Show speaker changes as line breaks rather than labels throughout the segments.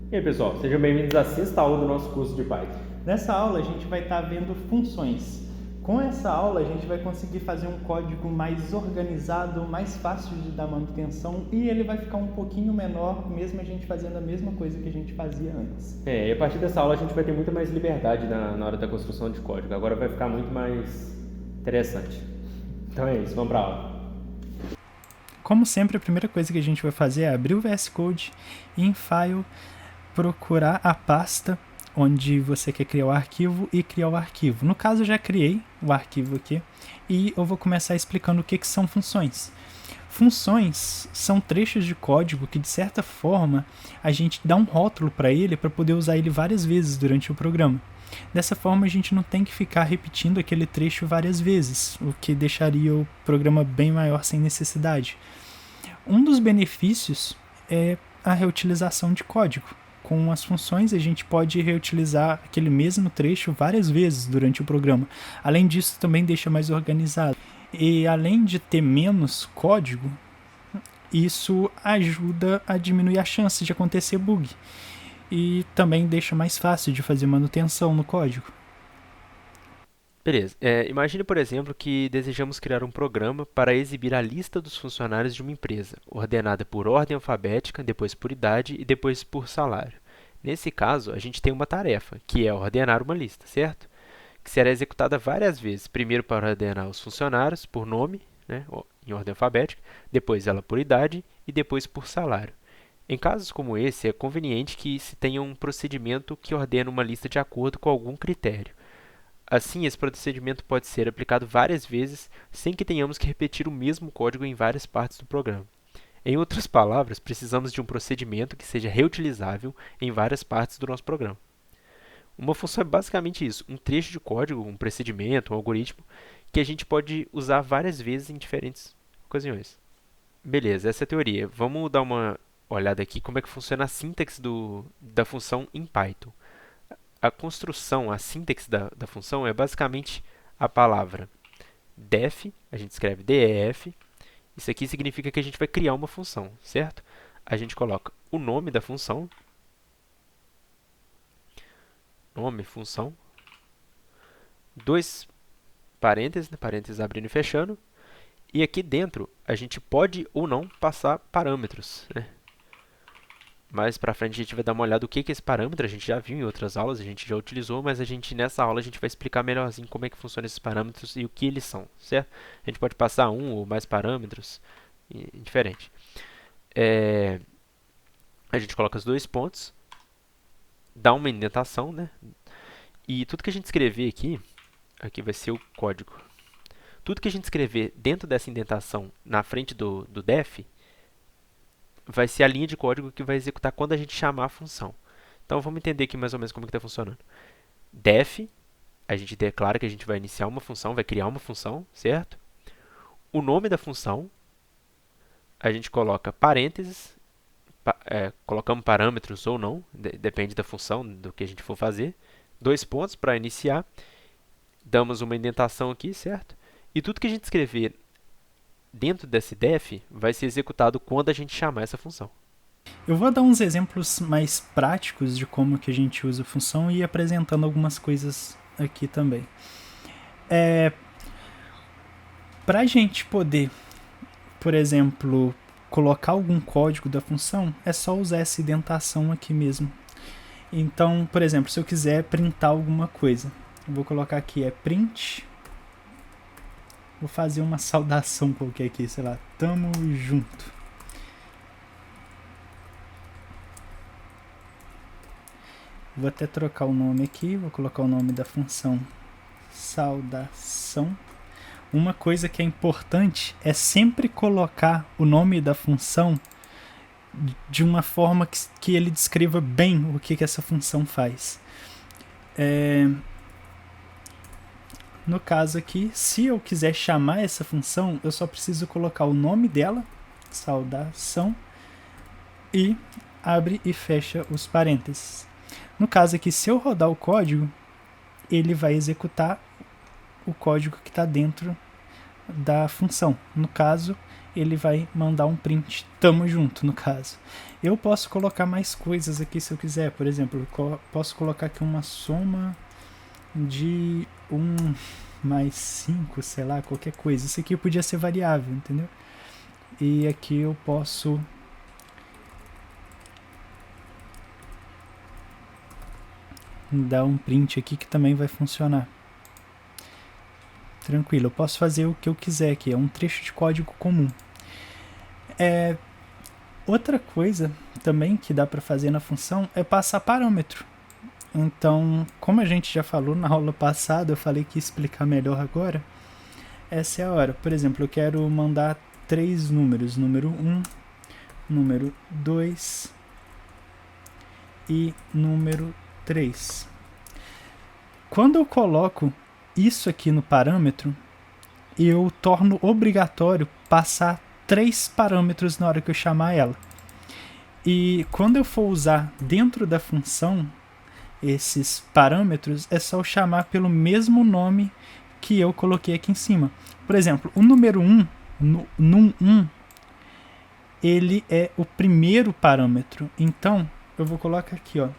E aí pessoal, sejam bem-vindos à sexta aula do nosso curso de Python.
Nessa aula a gente vai estar vendo funções. Com essa aula a gente vai conseguir fazer um código mais organizado, mais fácil de dar manutenção e ele vai ficar um pouquinho menor, mesmo a gente fazendo a mesma coisa que a gente fazia antes.
E a partir dessa aula a gente vai ter muito mais liberdade na hora da construção de código. Agora vai ficar muito mais interessante. Então é isso, vamos para a aula.
Como sempre, a primeira coisa que a gente vai fazer é abrir o VS Code e em File procurar a pasta onde você quer criar o arquivo e criar o arquivo. No caso, eu já criei o arquivo aqui e eu vou começar explicando o que são funções. Funções são trechos de código que, de certa forma, a gente dá um rótulo para ele para poder usar ele várias vezes durante o programa. Dessa forma, a gente não tem que ficar repetindo aquele trecho várias vezes, o que deixaria o programa bem maior sem necessidade. Um dos benefícios é a reutilização de código. Com as funções, a gente pode reutilizar aquele mesmo trecho várias vezes durante o programa. Além disso, também deixa mais organizado. E além de ter menos código, isso ajuda a diminuir a chance de acontecer bug. E também deixa mais fácil de fazer manutenção no código.
Beleza. Imagine, por exemplo, que desejamos criar um programa para exibir a lista dos funcionários de uma empresa, ordenada por ordem alfabética, depois por idade e depois por salário. Nesse caso, a gente tem uma tarefa, que é ordenar uma lista, certo? Que será executada várias vezes, primeiro para ordenar os funcionários por nome, né, em ordem alfabética, depois ela por idade e depois por salário. Em casos como esse, é conveniente que se tenha um procedimento que ordene uma lista de acordo com algum critério. Assim, esse procedimento pode ser aplicado várias vezes sem que tenhamos que repetir o mesmo código em várias partes do programa. Em outras palavras, precisamos de um procedimento que seja reutilizável em várias partes do nosso programa. Uma função é basicamente isso, um trecho de código, um procedimento, um algoritmo, que a gente pode usar várias vezes em diferentes ocasiões. Beleza, essa é a teoria. Vamos dar uma olhada aqui como é que funciona a sintaxe da função em Python. A construção, a sintaxe da função é basicamente a palavra def, a gente escreve def. Isso aqui significa que a gente vai criar uma função, certo? A gente coloca o nome da função, nome, função, dois parênteses, parênteses abrindo e fechando, e aqui dentro a gente pode ou não passar parâmetros, né? Mais para frente a gente vai dar uma olhada no que é esse parâmetro, a gente já viu em outras aulas, a gente já utilizou, mas nessa aula a gente vai explicar melhorzinho como é que funcionam esses parâmetros e o que eles são, certo? A gente pode passar um ou mais parâmetros, diferente. A gente coloca os dois pontos, dá uma indentação, né? E tudo que a gente escrever aqui vai ser o código. Tudo que a gente escrever dentro dessa indentação na frente do def, vai ser a linha de código que vai executar quando a gente chamar a função. Então vamos entender aqui mais ou menos como está funcionando. Def, a gente declara que a gente vai iniciar uma função, vai criar uma função, certo? O nome da função, a gente coloca parênteses, colocamos parâmetros ou não, depende da função, do que a gente for fazer. Dois pontos para iniciar, damos uma indentação aqui, certo? E tudo que a gente escrever dentro desse def vai ser executado quando a gente chamar essa função.
Eu vou dar uns exemplos mais práticos de como que a gente usa a função e ir apresentando algumas coisas aqui também. Para a gente poder, por exemplo, colocar algum código da função, é só usar essa indentação aqui mesmo. Então, por exemplo, se eu quiser printar alguma coisa, eu vou colocar aqui print. Vou fazer uma saudação qualquer aqui, sei lá, tamo junto. Vou até trocar o nome aqui, vou colocar o nome da função saudação. Uma coisa que é importante é sempre colocar o nome da função de uma forma que ele descreva bem o que essa função faz. No caso aqui, se eu quiser chamar essa função, eu só preciso colocar o nome dela, saudação, e abre e fecha os parênteses. No caso aqui, se eu rodar o código, ele vai executar o código que está dentro da função. No caso, ele vai mandar um print, tamo junto no caso. Eu posso colocar mais coisas aqui se eu quiser, por exemplo, eu posso colocar aqui uma soma de 1 mais 5, sei lá, qualquer coisa. Isso aqui podia ser variável, entendeu? E aqui eu posso dar um print aqui que também vai funcionar. Tranquilo, eu posso fazer o que eu quiser aqui, é um trecho de código comum. Outra coisa também que dá para fazer na função é passar parâmetro. Então, como a gente já falou na aula passada, eu falei que ia explicar melhor agora, essa é a hora. Por exemplo, eu quero mandar 3 números, número 1, número 2 e número 3. Quando eu coloco isso aqui no parâmetro, eu torno obrigatório passar 3 parâmetros na hora que eu chamar ela. E quando eu for usar dentro da função esses parâmetros, é só eu chamar pelo mesmo nome que eu coloquei aqui em cima. Por exemplo, o número 1, num1, ele é o primeiro parâmetro. Então, eu vou colocar aqui, ó,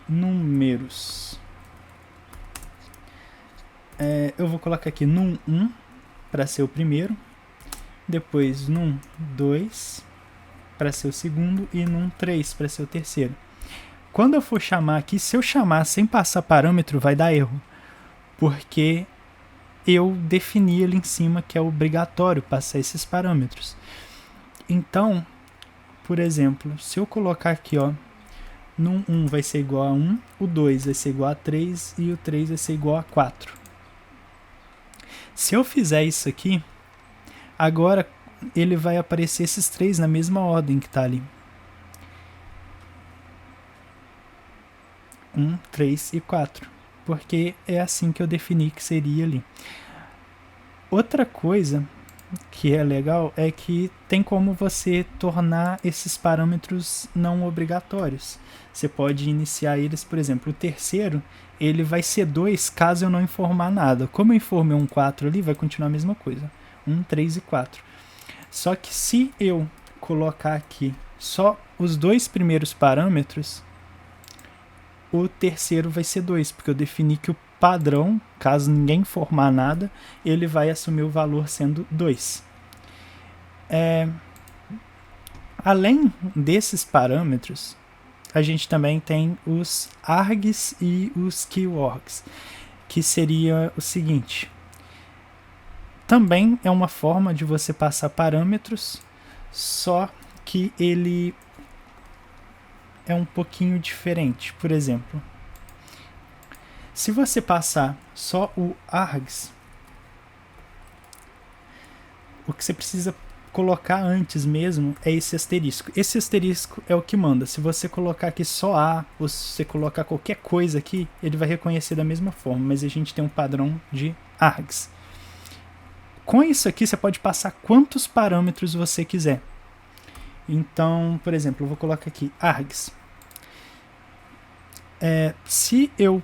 números. Eu vou colocar aqui num1 para ser o primeiro, depois num2 para ser o segundo e num3 para ser o terceiro. Quando eu for chamar aqui, se eu chamar sem passar parâmetro, vai dar erro, porque eu defini ali em cima que é obrigatório passar esses parâmetros. Então, por exemplo, se eu colocar aqui, ó, num1 vai ser igual a 1, o 2 vai ser igual a 3 e o 3 vai ser igual a 4. Se eu fizer isso aqui, agora ele vai aparecer esses 3 na mesma ordem que está ali. 1, 3 e 4. Porque é assim que eu defini que seria ali. Outra coisa que é legal é que tem como você tornar esses parâmetros não obrigatórios. Você pode iniciar eles, por exemplo, o terceiro, ele vai ser 2 caso eu não informar nada. Como eu informei um 4 ali, vai continuar a mesma coisa. 1, 3 e 4. Só que se eu colocar aqui só os 2 primeiros parâmetros, o terceiro vai ser 2, porque eu defini que o padrão, caso ninguém informar nada, ele vai assumir o valor sendo 2. Além desses parâmetros, a gente também tem os args e os keywords, que seria o seguinte. Também é uma forma de você passar parâmetros, só que ele é um pouquinho diferente. Por exemplo, se você passar só o args, o que você precisa colocar antes mesmo é esse asterisco. Esse asterisco é o que manda. Se você colocar aqui só A, ou se você colocar qualquer coisa aqui, ele vai reconhecer da mesma forma, mas a gente tem um padrão de args. Com isso aqui, você pode passar quantos parâmetros você quiser. Então, por exemplo, eu vou colocar aqui args. Se eu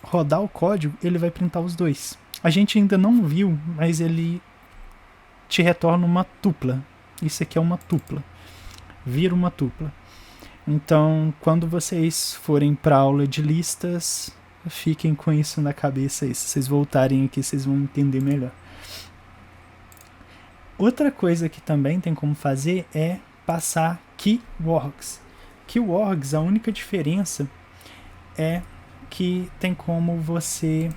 rodar o código, ele vai printar os 2. A gente ainda não viu, mas ele te retorna uma tupla. Isso aqui é uma tupla. Vira uma tupla. Então, quando vocês forem para aula de listas, fiquem com isso na cabeça aí. Se vocês voltarem aqui, vocês vão entender melhor. Outra coisa que também tem como fazer é passar keywords. Keywords, a única diferença é que tem como você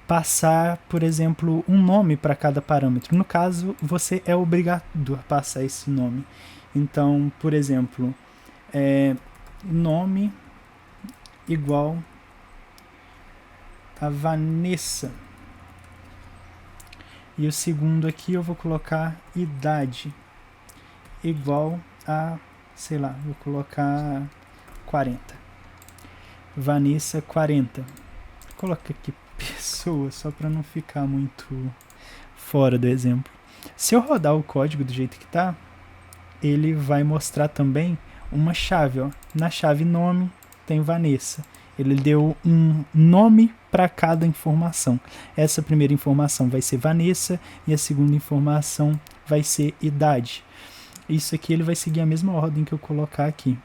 passar, por exemplo, um nome para cada parâmetro. No caso, você é obrigado a passar esse nome. Então, por exemplo, nome igual a Vanessa. E o segundo aqui eu vou colocar idade igual a, sei lá, vou colocar 40. Vanessa 40. Coloca aqui pessoa, só para não ficar muito fora do exemplo. Se eu rodar o código do jeito que tá, ele vai mostrar também uma chave, ó. Na chave nome tem Vanessa. Ele deu um nome para cada informação. Essa primeira informação vai ser Vanessa e a segunda informação vai ser idade. Isso aqui ele vai seguir a mesma ordem que eu colocar aqui.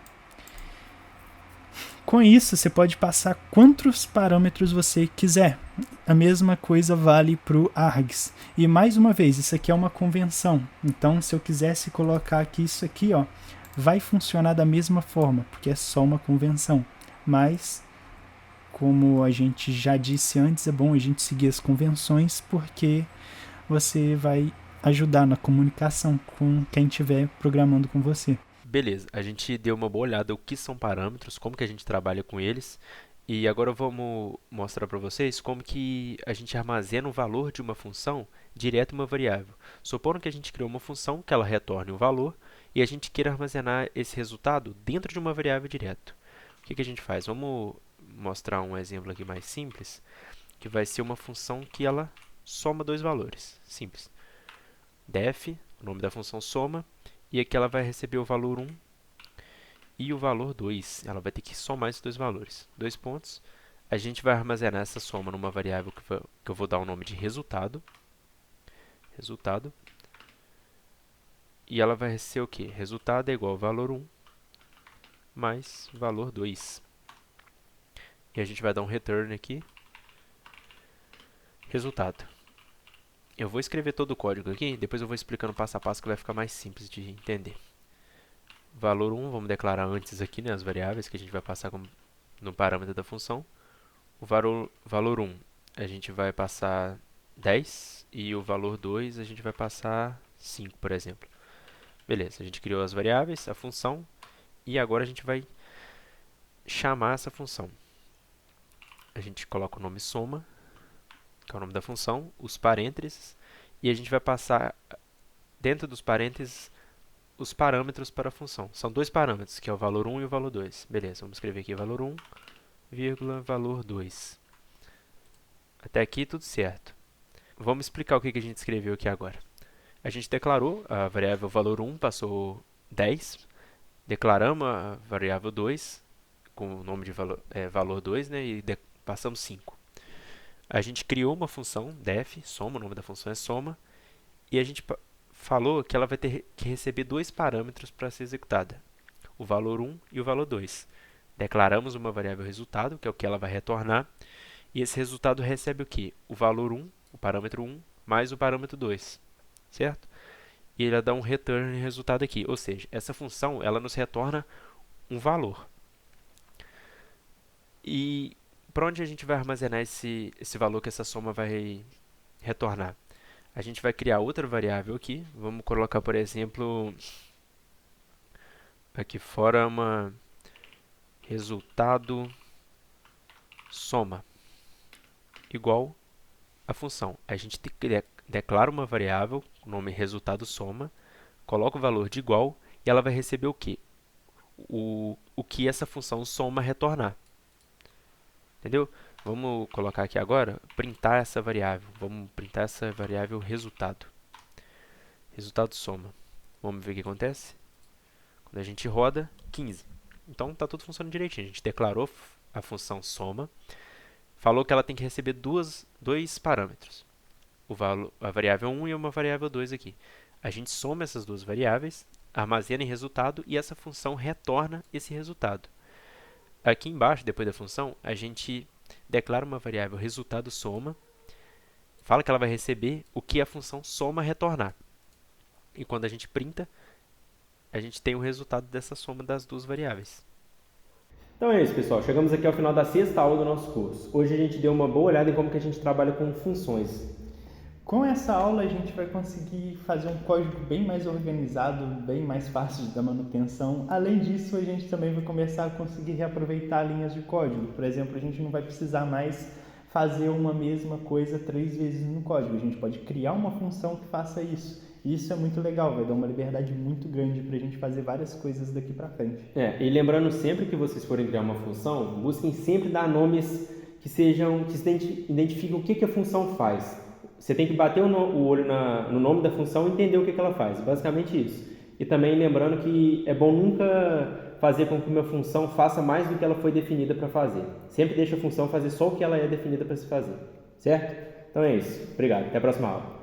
Com isso, você pode passar quantos parâmetros você quiser. A mesma coisa vale para o args. E mais uma vez, isso aqui é uma convenção. Então, se eu quisesse colocar aqui isso aqui, ó, vai funcionar da mesma forma, porque é só uma convenção. Mas, como a gente já disse antes, é bom a gente seguir as convenções, porque você vai ajudar na comunicação com quem estiver programando com você.
Beleza, a gente deu uma boa olhada o que são parâmetros, como que a gente trabalha com eles, e agora vamos mostrar para vocês como que a gente armazena o valor de uma função direto em uma variável. Supondo que a gente criou uma função que ela retorne um valor e a gente queira armazenar esse resultado dentro de uma variável direto. O que que a gente faz? Vamos mostrar um exemplo aqui mais simples, que vai ser uma função que ela soma dois valores. Simples. Def, o nome da função soma, e aqui ela vai receber o valor 1 e o valor 2. Ela vai ter que somar esses dois valores. Dois pontos. A gente vai armazenar essa soma numa variável que eu vou dar o nome de resultado. Resultado. E ela vai ser o quê? Resultado é igual ao valor 1 mais valor 2. E a gente vai dar um return aqui. Resultado. Eu vou escrever todo o código aqui, depois eu vou explicando passo a passo que vai ficar mais simples de entender. Valor 1, vamos declarar antes aqui, né, as variáveis que a gente vai passar no parâmetro da função. O valor 1 a gente vai passar 10 e o valor 2 a gente vai passar 5, por exemplo. Beleza, a gente criou as variáveis, a função, e agora a gente vai chamar essa função. A gente coloca o nome soma, que é o nome da função, os parênteses, e a gente vai passar dentro dos parênteses os parâmetros para a função. São dois parâmetros, que é o valor 1 e o valor 2. Beleza, vamos escrever aqui valor 1, vírgula, valor 2. Até aqui tudo certo. Vamos explicar o que a gente escreveu aqui agora. A gente declarou a variável valor 1, passou 10. Declaramos a variável 2, com o nome de valor 2, né, e passamos 5. A gente criou uma função, def, soma, o nome da função é soma, e a gente falou que ela vai ter que receber dois parâmetros para ser executada, o valor 1 e o valor 2. Declaramos uma variável resultado, que é o que ela vai retornar, e esse resultado recebe o quê? O valor 1, o parâmetro 1, mais o parâmetro 2, certo? E ele dá um return resultado aqui, ou seja, essa função ela nos retorna um valor. E para onde a gente vai armazenar esse valor que essa soma vai retornar? A gente vai criar outra variável aqui. Vamos colocar, por exemplo, aqui fora uma resultado soma igual a função. A gente declara uma variável, o nome resultado soma, coloca o valor de igual e ela vai receber o quê? O que essa função soma retornar. Entendeu? Vamos colocar aqui agora, printar essa variável. Vamos printar essa variável resultado. Resultado soma. Vamos ver o que acontece. Quando a gente roda, 15. Então, está tudo funcionando direitinho. A gente declarou a função soma. Falou que ela tem que receber dois parâmetros. A variável 1 e uma variável 2 aqui. A gente soma essas duas variáveis, armazena em resultado e essa função retorna esse resultado. Aqui embaixo, depois da função, a gente declara uma variável resultado soma, fala que ela vai receber o que a função soma retornar. E quando a gente printa, a gente tem o resultado dessa soma das duas variáveis.
Então é isso, pessoal. Chegamos aqui ao final da sexta aula do nosso curso. Hoje a gente deu uma boa olhada em como que a gente trabalha com funções.
Com essa aula a gente vai conseguir fazer um código bem mais organizado, bem mais fácil da manutenção. Além disso, a gente também vai começar a conseguir reaproveitar linhas de código. Por exemplo, a gente não vai precisar mais fazer uma mesma coisa 3 vezes no código. A gente pode criar uma função que faça isso. E isso é muito legal, vai dar uma liberdade muito grande para a gente fazer várias coisas daqui para frente.
E lembrando sempre que vocês forem criar uma função, busquem sempre dar nomes que se identifiquem o que a função faz. Você tem que bater o olho no nome da função e entender o que ela faz. Basicamente isso. E também lembrando que é bom nunca fazer com que uma função faça mais do que ela foi definida para fazer. Sempre deixa a função fazer só o que ela é definida para se fazer, certo? Então é isso. Obrigado. Até a próxima aula.